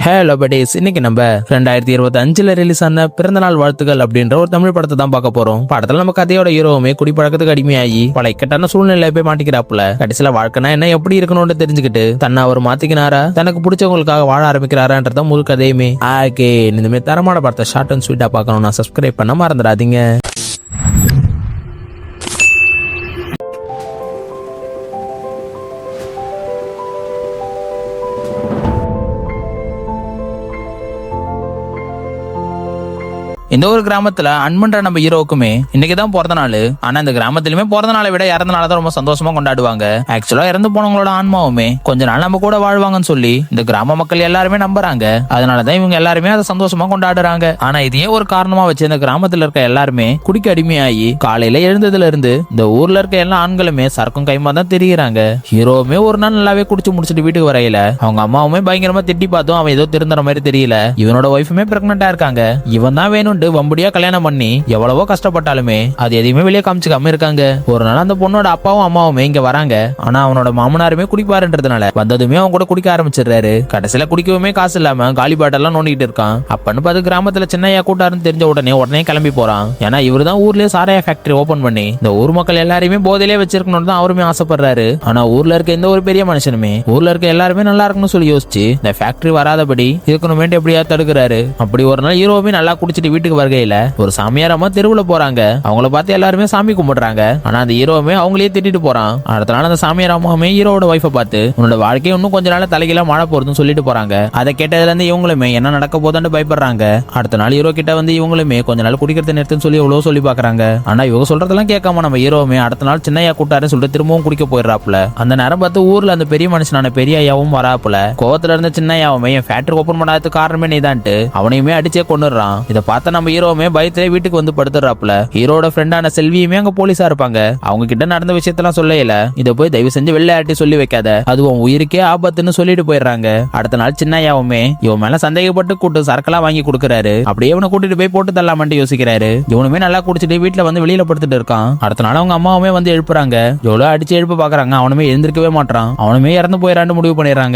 Hello buddies, இன்னைக்கு நம்ம 2025 release ஆன பிறந்தநாள் வாழ்த்துக்கள் அப்படின்ற ஒரு தமிழ் படத்தை தான் பார்க்க போறோம். படத்துல நம்ம கதையோட ஹீரோவுமே குடிப்பழக்கத்துக்கு அடிமையாகி பல இக்கட்டான சூழ்நிலை போய் மாட்டிக்கிறாப்புல. கடைசியில வாழ்க்கைனா என்ன எப்படி இருக்கணும்னு தெரிஞ்சுக்கிட்டு தன்னை அவர் மாத்திக்கினாரா, தனக்கு பிடிச்சவங்களுக்காக வாழ ஆரம்பிக்கிறாரான்றத முழு கதையுமே. ஆகே, இந்த மாதிரி தரமான படத்தை ஷார்ட் அண்ட் ஸ்வீட்டா பார்க்கணும்னா சப்ஸ்கிரைப் பண்ண மறந்துடாதீங்க. இந்த ஒரு கிராமத்துல அன்பன்ற நம்ம ஹீரோவுக்குமே இன்னைக்குதான் பிறந்த நாள். ஆனா இந்த கிராமத்திலுமே பிறந்த நாளை விட இறந்த நாளை தான் ரொம்ப சந்தோஷமா கொண்டாடுவாங்க. ஆக்சுவலா இறந்து போனவங்களோட ஆன்மாவுமே கொஞ்ச நாள் நம்ம கூட வாழ்வாங்கன்னு சொல்லி இந்த கிராம மக்கள் எல்லாருமே நம்புறாங்க. அதனாலதான் இவங்க எல்லாருமே அதை சந்தோஷமா கொண்டாடுறாங்க. ஆனா இதையே ஒரு காரணமா வச்சு இந்த கிராமத்துல இருக்க எல்லாருமே குடிக்க அடிமையாகி காலையில எழுந்ததுல இருந்து இந்த ஊர்ல இருக்க எல்லா ஆண்களுமே சரக்கும் கைமா தான் தெரியுறாங்க. ஹீரோவுமே ஒரு நாள் நல்லாவே குடிச்சு முடிச்சுட்டு வீட்டுக்கு வரையில அவங்க அம்மாவுமே பயங்கரமா திட்டி பார்த்தோம் அவன் ஏதோ திருந்துற மாதிரி தெரியல. இவனோட ஒய்ஃபுமே பிரெக்னெண்டா இருக்காங்க. இவன் தான் வேணும் வம்படியா கல்யாணம் பண்ணி எவ்வளவோ கஷ்டப்பட்டாலுமே அது எதையுமே வெளியே காமிச்சுக்காம இருக்காங்க. ஒரு நாள் அந்த பொண்ணோட அப்பாவும் அம்மாவுமே இங்க வராங்க. ஆனா அவனோட மாமனாருமே குடிப்பாருன்றதுனால வந்ததுமே அவன் கூட குடிக்க ஆரம்பிச்சிடுறாரு. கடைசியில குடிக்கவுமே காசு இல்லாம காலி பாட்டெல்லாம் நோண்டிட்டு இருக்கான். அப்பன்னு பார்த்து கிராமத்துல சின்னையா கூட்டாருன்னு தெரிஞ்ச உடனே கிளம்பி போறான். ஏன்னா இவரு தான் ஊர்லயே சாராய ஃபேக்டரி ஓபன் பண்ணி இந்த ஊர் மக்கள் எல்லாருமே போதையிலே வச்சிருக்கணும்னு தான் அவருமே ஆசைப்படுறாரு. ஆனா ஊர்ல இருக்க எந்த ஒரு பெரிய மனுஷனுமே ஊர்ல இருக்க எல்லாருமே நல்லா இருக்கணும்னு சொல்லி யோசிச்சு இந்த ஃபேக்டரி வராதபடி இருக்கணும் எப்படியா தடுக்கிறாரு. அப்படி ஒரு நாள் ஹீரோவுமே நல்லா குடிச்சிட்டு வீட்டுக்கு வருகையில ஒரு சாமியார் அம்மா தெருவுல போறாங்க. அவங்கள பார்த்து எல்லாருமே சாமி கும்பிடுறாங்க. ஆனா அந்த ஹீரோவுமே அவங்களே திட்டிட்டு போறான். அடுத்த நாள் அந்த சாமியார் அம்மாவுமே ஹீரோட ஒய்ஃபை பார்த்து உன்னோட வாழ்க்கையை இன்னும் கொஞ்ச நாள் தலைகீழ மழை போறதுன்னு சொல்லிட்டு போறாங்க. அதை கேட்டதுல இருந்து இவங்களுமே என்ன நடக்க போதான்னு பயப்படுறாங்க. அடுத்த நாள் ஹீரோ கிட்ட வந்து இவங்களுமே கொஞ்ச நாள் குடிக்கிறத நிறுத்துன்னு சொல்லி எவ்வளவு சொல்லி பாக்குறாங்க. ஆனா இவங்க சொல்றதெல்லாம் கேட்காம நம்ம ஹீரோவுமே அடுத்த நாள் சின்னையா கூட்டாருன்னு சொல்லிட்டு திரும்பவும் குடிக்க போயிடுறாப்புல. அந்த நேரம் பார்த்து ஊர்ல அந்த பெரிய மனுஷனான பெரிய ஐயாவும் வராப்புல. கோவத்துல இருந்த சின்னையாவுமே என் ஃபேக்டரி ஓபன் பண்ணாததுக்கு காரணமே நீதான்ட்டு அவனையுமே அடிச்சே கொண்டுறான். இதை பார்த்த நம்ம ஹீரோவுமே பயத்திலே வீட்டுக்கு வந்து படுத்துறாப்புல. ஹீரோட ஃப்ரெண்டான செல்வியுமே அங்க போலீஸா இருப்பாங்க. அவங்க கிட்ட நடந்த விஷயத்தெல்லாம் சொல்லல. இதை போய் தயவு செஞ்சு வெள்ளையாட்டி சொல்லி வைக்காத, அதுவும் உயிருக்கே ஆபத்துன்னு சொல்லிட்டு போயிடுறாங்க. அடுத்த நாள் சின்னையாவுமே இவன் மேல சந்தேகப்பட்டு கூட்டு சரக்கெல்லாம் வாங்கி கொடுக்கறாரு. அப்படியே இவனை கூட்டிட்டு போய் போட்டு தரலாமான்ட்டு யோசிக்கிறாரு. இவனுமே நல்லா குடிச்சிட்டு வீட்டுல வந்து வெளியில படுத்துட்டு இருக்கான். அடுத்த நாள் அவங்க அம்மாவுமே வந்து எழுப்புறாங்க. எவ்வளவு அடிச்சு எழுப்பு பாக்குறாங்க. அவனுமே எழுந்திருக்கவே மாட்டான். அவனுமே இறந்து போயிடான்னு முடிவு பண்ணிடுறாங்க.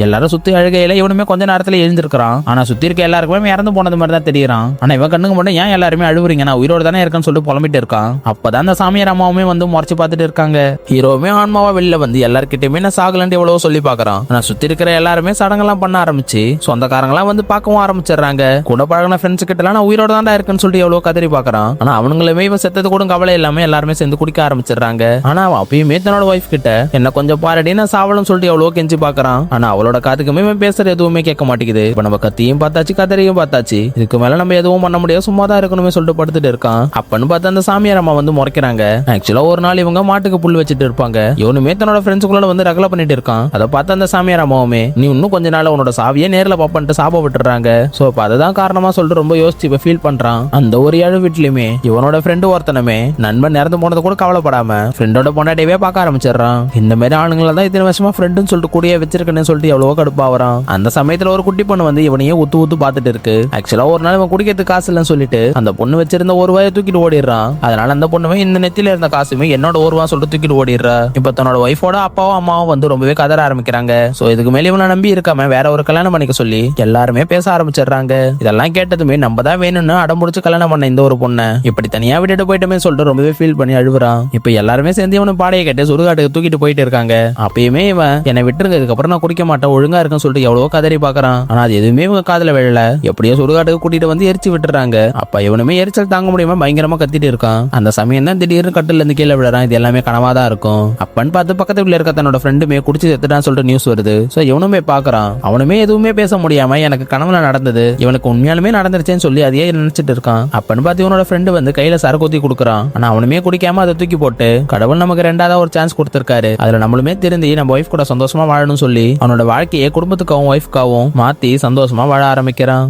எல்லாரும் சுத்தி அழுகையில இவனுமே கொஞ்ச நேரத்துல எழுந்திருக்கான். ஆனா சுத்தி இருக்க எல்லாருக்குமே இறந்து போனது மாதிரி தான் தெரியுறான். ஆனா இவன் கண்ணுக்கு மட்டும் ஏன் எல்லாருமே அழுவுறீங்க, நான் உயிரோட தானே இருக்கேன்னு சொல்லிட்டு புலம்பிட்டு இருக்கான். அப்பதான் அந்த சாமியார் அம்மாவுமே வந்து முறைச்சு பார்த்துட்டு இருக்காங்க. ஹீரோவுமே ஆன்மாவா வெளில வந்து எல்லார்கிட்டயுமே நான் சாகலன்ட்டு எவ்வளவோ சொல்லி பாக்குறான். ஆனா சுத்தி இருக்கிற எல்லாருமே சடங்கெல்லாம் பண்ண ஆரம்பிச்சு சொந்தக்காரங்களாம் வந்து பார்க்கவும் ஆரம்பிச்சிடுறாங்க. கூட பழகின ஃப்ரெண்ட்ஸ் கிட்ட எல்லாம் நான் உயிரோட தான் இருக்குன்னு சொல்லிட்டு எவ்வளவு கதறி பாக்குறான். ஆனா அவனுங்களுமே இவன் செத்தது கூட கவலை இல்லாம எல்லாருமே சேர்ந்து குடிக்க ஆரம்பிச்சிடுறாங்க. ஆனா அவன் அப்பயுமே தன்னோட ஒய்ஃப் கிட்ட என்ன கொஞ்சம் பாரடி நான் சாவலும் சொல்லிட்டு எவ்வளவு கெஞ்சி பாக்குறான். ஆனா அவளோட காதுக்குமே இவன் பேசுறது எதுவுமே கேட்க மாட்டேங்குது. இப்ப நம்ம கத்தியும் பார்த்தாச்சு கதறியும் பார்த்தாச்சு, இதுக்கு மேல நம்ம எதுவும் பண்ண முடியாது, சும்மா தான் இருக்கணுமே சொல்லிட்டு படுத்துட்டு இருக்கான். அப்பன்னு பார்த்து அந்த சாமியார் அம்மா வந்து முறைக்கிறாங்க. ஆக்சுவலா ஒரு நாள் இவங்க மாட்டுக்கு புல் வச்சுட்டு இருப்பாங்க. இவனுமே தன்னோட ஃப்ரெண்ட்ஸுக்குள்ள வந்து ரகலை பண்ணிட்டு இருக்கான். அதை பார்த்து அந்த சாமியார் அம்மாவுமே நீ இன்னும் கொஞ்ச நாள் உன்னோட சாவியே நேர்ல பாப்பன்ட்டு சாப விட்டுறாங்க. சோ இப்ப அதுதான் காரணமா சொல்லிட்டு ரொம்ப யோசிச்சு இப்ப ஃபீல் பண்றான். அந்த ஒரு ஏழு வீட்லயுமே இவனோட ஃப்ரெண்டு ஒருத்தனமே நண்பன் இறந்து போனது கூட கவலைப்படாம ஃப்ரெண்டோட பொண்டாட்டியவே பார்க்க ஆரம்பிச்சிடறான். இந்த மாதிரி ஆளுங்களை தான் இத்தனை வருஷமா ஃப்ரெண்டுன்னு சொல்லிட்டு கூடிய வச்சிருக்கேன்னு சொல்லிட்டு எவ்வளவோ கடுப்பாவறான். அந்த சமயத்துல ஒரு குட்டி பொண்ணு வந்து இவனையே ஊத்து பார்த்துட்டு இருக்கு. ஆக்சுவலா ஒரு நாள் இவன் குடிக்கிறதுக்கு காசு இல்லைன்னு சொல்லிட்டு அந்த பொண்ணு வச்சிருந்த ஒரு ரூபாயை தூக்கிட்டு ஓடிடுறான். அதனால அந்த பொண்ணுமே இந்த நெத்தில இருந்த காசுமே என்னோட ஒரு ரூபா சொல்லிட்டு தூக்கிட்டு ஓடிடுறா. இப்ப தன்னோட ஒய்ஃபோட அப்பாவும் அம்மாவும் வந்து ரொம்பவே கதற ஆரம்பிக்கிறாங்க. சோ இதுக்கு மேல இவனை நம்பி இருக்காம வேற ஒரு கல்யாணம் பண்ணிக்க சொல்லி எல்லாருமே பேச ஆரம்பிச்சிடுறாங்க. இதெல்லாம் கேட்டதுமே நம்ம தான் வேணும்னு அடம்புடிச்சு கல்யாணம் பண்ண இந்த ஒரு பொண்ணை இப்படி தனியா விட்டுட்டு போயிட்டுமே சொல்லிட்டு ரொம்பவே ஃபீல் பண்ணி அழுவுறான். இப்ப எல்லாருமே சேர்ந்து இவனு பாடையை கேட்டு சுடுகாட்டுக்கு தூக்கிட்டு போயிட்டு இருக்காங்க. அப்பயுமே இவன் என்னை விட்டுருங்க, இதுக்கப்புறம் நான் குடிக்க மாட்டேன், ஒழுங்கா இருக்குன்னு சொல்லிட்டு எவ்வளவோ கதறி பாக்குறான். ஆனா அது எதுவுமே இவங்க காதுல விழல. எப்படியோ சுடுகாட்டுக்கு கூட்டிட்டு வந்து எரிச்சு விட்டுறாங்க. அப்ப இவனுமே எரிச்சல் தாங்க முடியாம பயங்கரமா கத்திட்டு இருக்கான். அந்த சமயம் தான் திடீர்னு கட்டில இருந்து கீழே விழுறான். இது எல்லாமே கனவாதான் இருக்கும். அப்பன்னு பார்த்து பக்கத்துல இருக்க தன்னோட ஃப்ரெண்டுமே குடிச்சு செத்துட்டான்னு சொல்லிட்டு நியூஸ் வருது. சோ இவனுமே பாக்குறான். அவனுமே எதுவுமே பேச முடியாம எனக்கு கனவுல நடந்தது, இவனுக்கு உண்மையாலுமே நடந்துருச்சேன்னு சொல்லி அதையே நினைச்சிட்டு இருக்கான். அப்பன்னு பார்த்து இவனோட ஃப்ரெண்டு வந்து கையில சரக்கு ஊத்தி கொடுக்குறான். ஆனா அவனுமே குடிக்காம அதை தூக்கி போட்டு கடவுள் நமக்கு ரெண்டாவது ஒரு சான்ஸ் கொடுத்திருக்காரு, அதுல நம்மளுமே திருந்தி நம்ம ஒய்ஃப் கூட சந்தோஷமா வாழணும்னு சொல்லி அவனோட வாழ்க்கையை குடும்பத்துக்காகவும் ஒய்ஃப்காகவும் மாத்தி சந்தோஷமா வாழ ஆரம்பிக்கிறான்.